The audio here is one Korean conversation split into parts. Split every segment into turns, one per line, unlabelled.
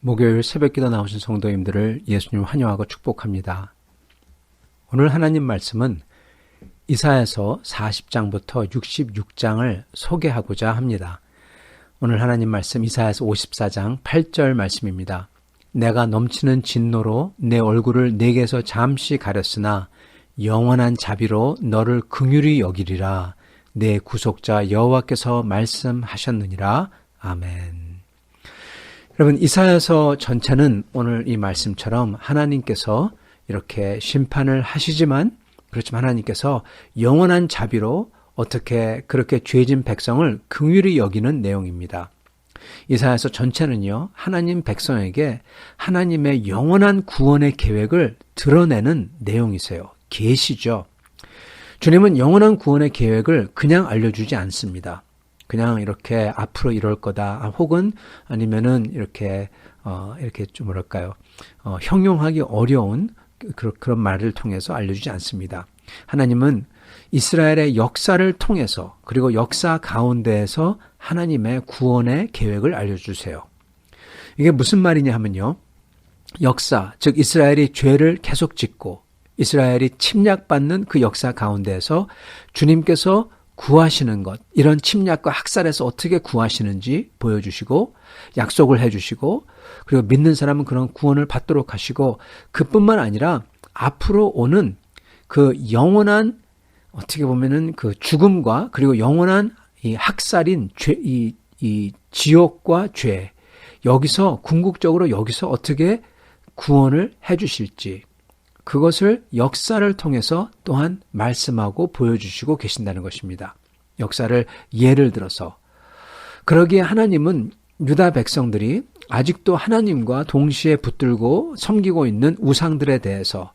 목요일 새벽기도 나오신 성도님들을 예수님 환영하고 축복합니다. 오늘 하나님 말씀은 이사야서 40장부터 66장을 소개하고자 합니다. 오늘 하나님 말씀 이사야서 54장 8절 말씀입니다. 내가 넘치는 진노로 내 얼굴을 내게서 잠시 가렸으나 영원한 자비로 너를 긍휼히 여기리라. 내 구속자 여호와께서 말씀하셨느니라. 아멘. 여러분, 이사야서 전체는 오늘 이 말씀처럼 하나님께서 이렇게 심판을 하시지만, 그렇지만 하나님께서 영원한 자비로 어떻게 그렇게 죄진 백성을 긍휼히 여기는 내용입니다. 이사야서 전체는요, 하나님 백성에게 하나님의 영원한 구원의 계획을 드러내는 내용이세요. 계시죠. 주님은 영원한 구원의 계획을 그냥 알려주지 않습니다. 그냥 이렇게 앞으로 이럴 거다, 혹은 아니면은 이렇게 좀 뭐랄까요, 형용하기 어려운 그런 말을 통해서 알려주지 않습니다. 하나님은 이스라엘의 역사를 통해서, 그리고 역사 가운데에서 하나님의 구원의 계획을 알려주세요. 이게 무슨 말이냐 하면요, 역사, 즉 이스라엘이 죄를 계속 짓고 이스라엘이 침략받는 그 역사 가운데에서 주님께서 구하시는 것, 이런 침략과 학살에서 어떻게 구하시는지 보여주시고 약속을 해주시고 그리고 믿는 사람은 그런 구원을 받도록 하시고 그뿐만 아니라 앞으로 오는 그 영원한 어떻게 보면은 그 죽음과 그리고 영원한 이 학살인 죄, 이 지옥과 죄, 여기서 궁극적으로 여기서 어떻게 구원을 해주실지 그것을 역사를 통해서 또한 말씀하고 보여주시고 계신다는 것입니다. 역사를 예를 들어서 그러기에 하나님은 유다 백성들이 아직도 하나님과 동시에 붙들고 섬기고 있는 우상들에 대해서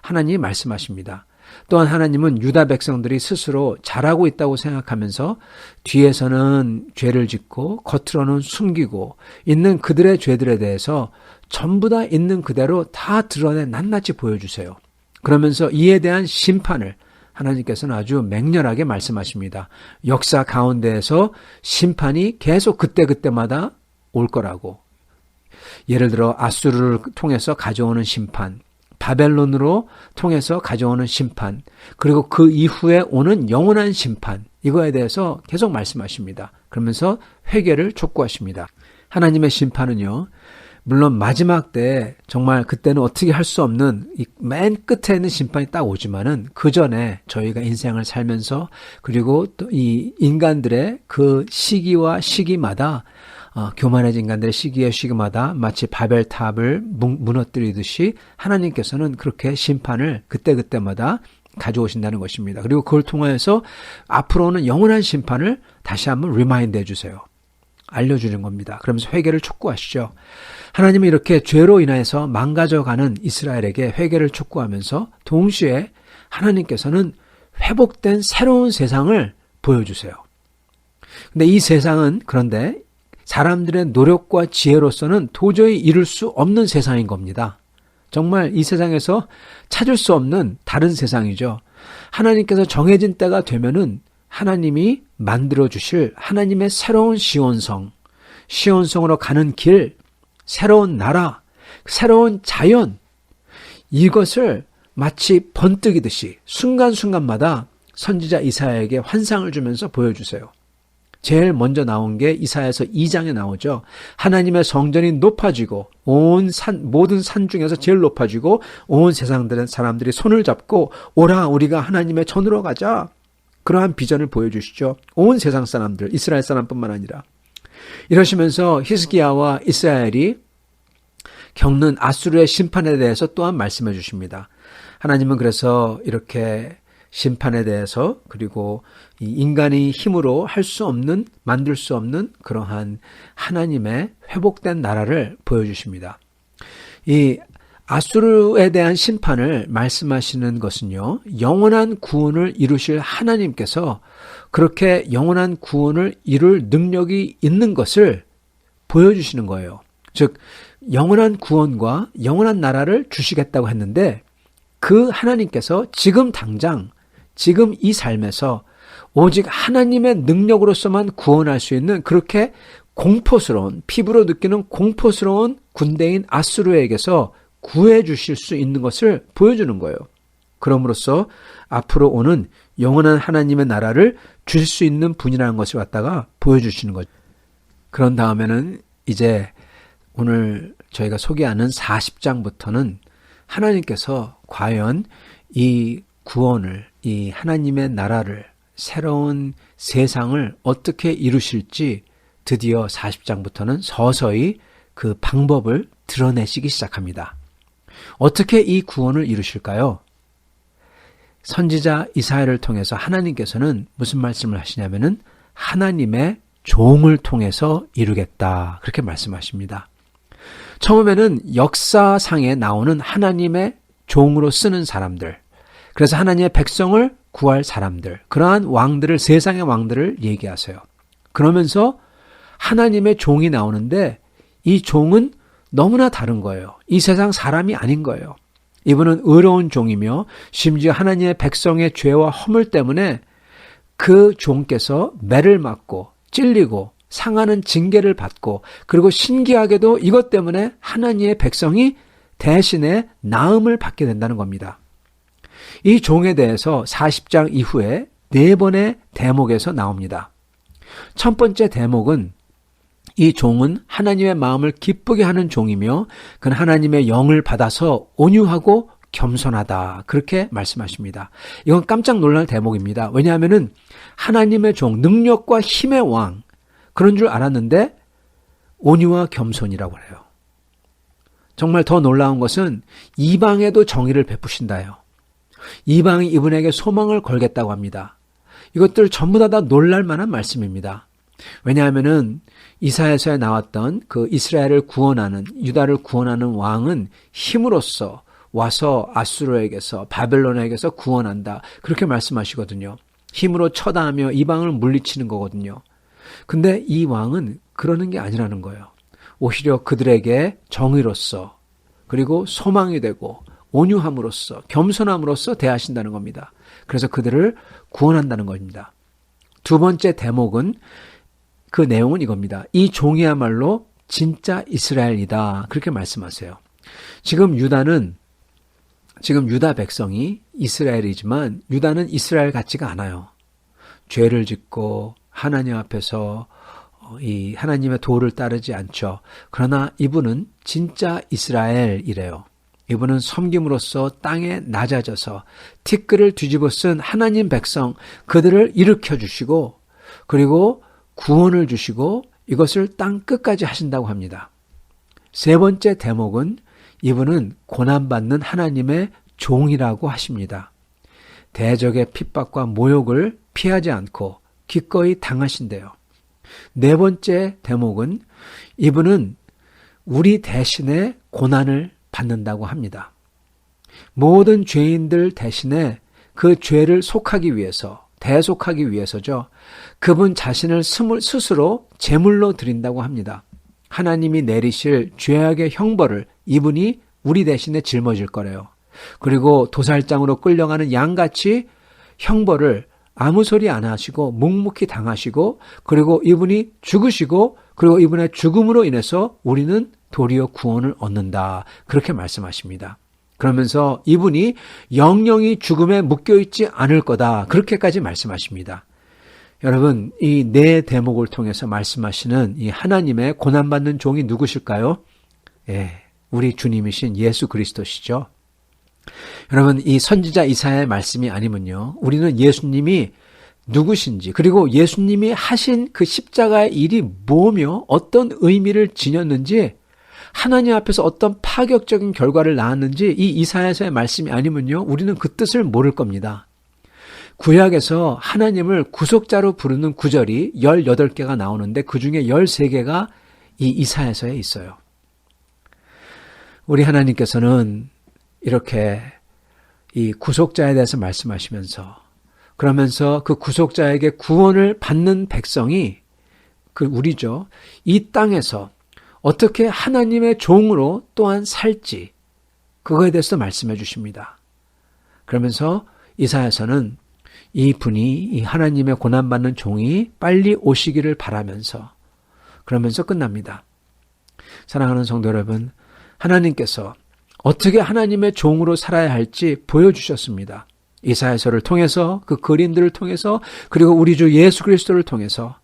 하나님이 말씀하십니다. 또한 하나님은 유다 백성들이 스스로 잘하고 있다고 생각하면서 뒤에서는 죄를 짓고 겉으로는 숨기고 있는 그들의 죄들에 대해서 전부 다 있는 그대로 다 드러내 낱낱이 보여주세요. 그러면서 이에 대한 심판을 하나님께서는 아주 맹렬하게 말씀하십니다. 역사 가운데에서 심판이 계속 그때그때마다 올 거라고. 예를 들어 아수르를 통해서 가져오는 심판, 바벨론으로 통해서 가져오는 심판, 그리고 그 이후에 오는 영원한 심판, 이거에 대해서 계속 말씀하십니다. 그러면서 회개를 촉구하십니다. 하나님의 심판은요, 물론 마지막 때 정말 그때는 어떻게 할 수 없는 이 맨 끝에 있는 심판이 딱 오지만은 그 전에 저희가 인생을 살면서 그리고 또 이 인간들의 그 시기와 시기마다 교만해진 인간들의 시기에 시기마다 마치 바벨탑을 무너뜨리듯이 하나님께서는 그렇게 심판을 그때그때마다 가져오신다는 것입니다. 그리고 그걸 통해서 앞으로는 영원한 심판을 다시 한번 리마인드 해주세요. 알려주는 겁니다. 그러면서 회개를 촉구하시죠. 하나님은 이렇게 죄로 인해서 망가져가는 이스라엘에게 회개를 촉구하면서 동시에 하나님께서는 회복된 새로운 세상을 보여주세요. 근데 이 세상은 그런데 사람들의 노력과 지혜로서는 도저히 이룰 수 없는 세상인 겁니다. 정말 이 세상에서 찾을 수 없는 다른 세상이죠. 하나님께서 정해진 때가 되면은 하나님이 만들어 주실 하나님의 새로운 시온성으로 가는 길, 새로운 나라, 새로운 자연, 이것을 마치 번뜩이듯이 순간순간마다 선지자 이사야에게 환상을 주면서 보여주세요. 제일 먼저 나온 게 이사야서 2장에 나오죠. 하나님의 성전이 높아지고 모든 산 중에서 제일 높아지고 온 세상들은 사람들이 손을 잡고 오라 우리가 하나님의 전으로 가자. 그러한 비전을 보여주시죠. 온 세상 사람들, 이스라엘 사람뿐만 아니라. 이러시면서 히스기야와 이스라엘이 겪는 아수르의 심판에 대해서 또한 말씀해 주십니다. 하나님은 그래서 이렇게 심판에 대해서 그리고 이 인간이 힘으로 할 수 없는, 만들 수 없는 그러한 하나님의 회복된 나라를 보여주십니다. 이 아수르에 대한 심판을 말씀하시는 것은요, 영원한 구원을 이루실 하나님께서 그렇게 영원한 구원을 이룰 능력이 있는 것을 보여주시는 거예요. 즉, 영원한 구원과 영원한 나라를 주시겠다고 했는데 그 하나님께서 지금 당장, 지금 이 삶에서 오직 하나님의 능력으로서만 구원할 수 있는 그렇게 공포스러운, 피부로 느끼는 공포스러운 군대인 아수르에게서 구해 주실 수 있는 것을 보여주는 거예요. 그럼으로써 앞으로 오는 영원한 하나님의 나라를 주실 수 있는 분이라는 것을 갖다가 보여주시는 거죠. 그런 다음에는 이제 오늘 저희가 소개하는 40장부터는 하나님께서 과연 이 구원을, 이 하나님의 나라를, 새로운 세상을 어떻게 이루실지 드디어 40장부터는 서서히 그 방법을 드러내시기 시작합니다. 어떻게 이 구원을 이루실까요? 선지자 이사야를 통해서 하나님께서는 무슨 말씀을 하시냐면은 하나님의 종을 통해서 이루겠다. 그렇게 말씀하십니다. 처음에는 역사상에 나오는 하나님의 종으로 쓰는 사람들, 그래서 하나님의 백성을 구할 사람들, 그러한 왕들을, 세상의 왕들을 얘기하세요. 그러면서 하나님의 종이 나오는데 이 종은 너무나 다른 거예요. 이 세상 사람이 아닌 거예요. 이분은 의로운 종이며 심지어 하나님의 백성의 죄와 허물 때문에 그 종께서 매를 맞고 찔리고 상하는 징계를 받고 그리고 신기하게도 이것 때문에 하나님의 백성이 대신에 나음을 받게 된다는 겁니다. 이 종에 대해서 40장 이후에 4번의 대목에서 나옵니다. 첫 번째 대목은 이 종은 하나님의 마음을 기쁘게 하는 종이며 그는 하나님의 영을 받아서 온유하고 겸손하다. 그렇게 말씀하십니다. 이건 깜짝 놀랄 대목입니다. 왜냐하면 하나님의 종, 능력과 힘의 왕, 그런 줄 알았는데 온유와 겸손이라고 해요. 정말 더 놀라운 것은 이방에도 정의를 베푸신다요. 이방이 이분에게 소망을 걸겠다고 합니다. 이것들 전부 다 놀랄 만한 말씀입니다. 왜냐하면은 이사야서에 나왔던 그 이스라엘을 구원하는, 유다를 구원하는 왕은 힘으로써 와서 아수르에게서, 바벨론에게서 구원한다. 그렇게 말씀하시거든요. 힘으로 처단하며 이방을 물리치는 거거든요. 근데 이 왕은 그러는 게 아니라는 거예요. 오히려 그들에게 정의로서, 그리고 소망이 되고 온유함으로써, 겸손함으로써 대하신다는 겁니다. 그래서 그들을 구원한다는 겁니다. 두 번째 대목은, 그 내용은 이겁니다. 이 종이야말로 진짜 이스라엘이다. 그렇게 말씀하세요. 지금 유다 백성이 이스라엘이지만 유다는 이스라엘 같지가 않아요. 죄를 짓고 하나님 앞에서 이 하나님의 도를 따르지 않죠. 그러나 이분은 진짜 이스라엘이래요. 이분은 섬김으로써 땅에 낮아져서 티끌을 뒤집어 쓴 하나님 백성, 그들을 일으켜 주시고 그리고 구원을 주시고 이것을 땅 끝까지 하신다고 합니다. 세 번째 대목은 이분은 고난받는 하나님의 종이라고 하십니다. 대적의 핍박과 모욕을 피하지 않고 기꺼이 당하신대요. 네 번째 대목은 이분은 우리 대신에 고난을 받는다고 합니다. 모든 죄인들 대신에 그 죄를 속하기 위해서, 대속하기 위해서죠. 그분 자신을 스스로 제물로 드린다고 합니다. 하나님이 내리실 죄악의 형벌을 이분이 우리 대신에 짊어질 거래요. 그리고 도살장으로 끌려가는 양같이 형벌을 아무 소리 안 하시고 묵묵히 당하시고 그리고 이분이 죽으시고 그리고 이분의 죽음으로 인해서 우리는 도리어 구원을 얻는다. 그렇게 말씀하십니다. 그러면서 이분이 영영이 죽음에 묶여있지 않을 거다. 그렇게까지 말씀하십니다. 여러분, 이 네 대목을 통해서 말씀하시는 이 하나님의 고난받는 종이 누구실까요? 우리 주님이신 예수 그리스도시죠. 여러분, 이 선지자 이사야의 말씀이 아니면요, 우리는 예수님이 누구신지, 그리고 예수님이 하신 그 십자가의 일이 뭐며 어떤 의미를 지녔는지, 하나님 앞에서 어떤 파격적인 결과를 낳았는지 이 이사야서의 말씀이 아니면요, 우리는 그 뜻을 모를 겁니다. 구약에서 하나님을 구속자로 부르는 구절이 18개가 나오는데 그 중에 13개가 이 이사야서에 있어요. 우리 하나님께서는 이렇게 이 구속자에 대해서 말씀하시면서, 그러면서 그 구속자에게 구원을 받는 백성이, 그 우리죠, 이 땅에서 어떻게 하나님의 종으로 또한 살지, 그거에 대해서 말씀해 주십니다. 그러면서 이사야서는 이 분이, 이 하나님의 고난받는 종이 빨리 오시기를 바라면서, 그러면서 끝납니다. 사랑하는 성도 여러분, 하나님께서 어떻게 하나님의 종으로 살아야 할지 보여주셨습니다. 이사야서를 통해서, 그 그림들을 통해서, 그리고 우리 주 예수 그리스도를 통해서.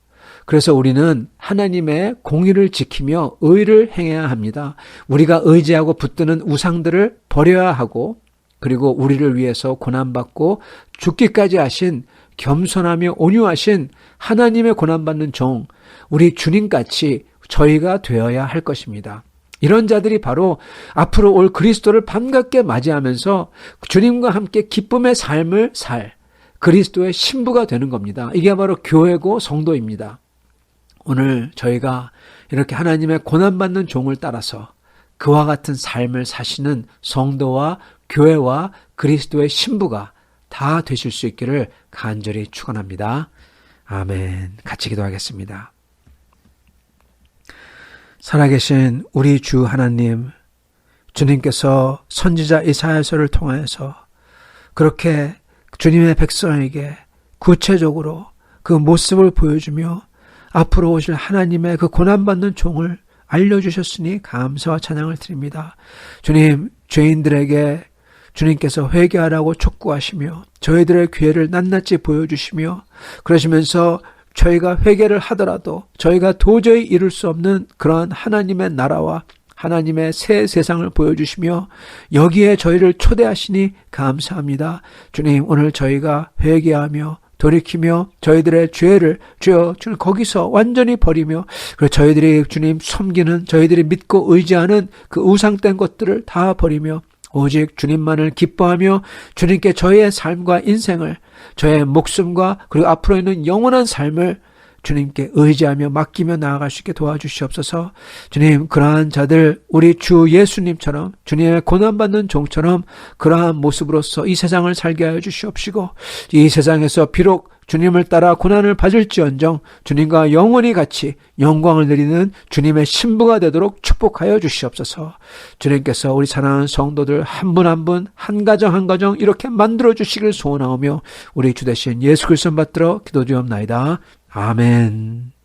그래서 우리는 하나님의 공의를 지키며 의를 행해야 합니다. 우리가 의지하고 붙드는 우상들을 버려야 하고, 그리고 우리를 위해서 고난받고 죽기까지 하신 겸손하며 온유하신 하나님의 고난받는 종, 우리 주님같이 저희가 되어야 할 것입니다. 이런 자들이 바로 앞으로 올 그리스도를 반갑게 맞이하면서 주님과 함께 기쁨의 삶을 살 그리스도의 신부가 되는 겁니다. 이게 바로 교회고 성도입니다. 오늘 저희가 이렇게 하나님의 고난받는 종을 따라서 그와 같은 삶을 사시는 성도와 교회와 그리스도의 신부가 다 되실 수 있기를 간절히 축원합니다. 아멘. 같이 기도하겠습니다. 살아계신 우리 주 하나님, 주님께서 선지자 이사야서를 통해서 그렇게 주님의 백성에게 구체적으로 그 모습을 보여주며 앞으로 오실 하나님의 그 고난받는 종을 알려주셨으니 감사와 찬양을 드립니다. 주님, 죄인들에게 주님께서 회개하라고 촉구하시며 저희들의 기회를 낱낱이 보여주시며 그러시면서 저희가 회개를 하더라도 저희가 도저히 이룰 수 없는 그러한 하나님의 나라와 하나님의 새 세상을 보여주시며 여기에 저희를 초대하시니 감사합니다. 주님, 오늘 저희가 회개하며 돌이키며 저희들의 죄를 주여 주님 거기서 완전히 버리며 그리고 저희들이 주님 섬기는 저희들이 믿고 의지하는 그 우상된 것들을 다 버리며 오직 주님만을 기뻐하며 주님께 저희의 삶과 인생을 저의 목숨과 그리고 앞으로 있는 영원한 삶을 주님께 의지하며 맡기며 나아갈 수 있게 도와주시옵소서. 주님, 그러한 자들 우리 주 예수님처럼 주님의 고난받는 종처럼 그러한 모습으로서 이 세상을 살게 하여 주시옵시고 이 세상에서 비록 주님을 따라 고난을 받을지언정 주님과 영원히 같이 영광을 누리는 주님의 신부가 되도록 축복하여 주시옵소서. 주님께서 우리 사랑하는 성도들 한 분 한 분, 한 가정 한 가정 이렇게 만들어 주시길 소원하오며 우리 주 되신 예수 그리스도 받들어 기도드리옵나이다. 아멘.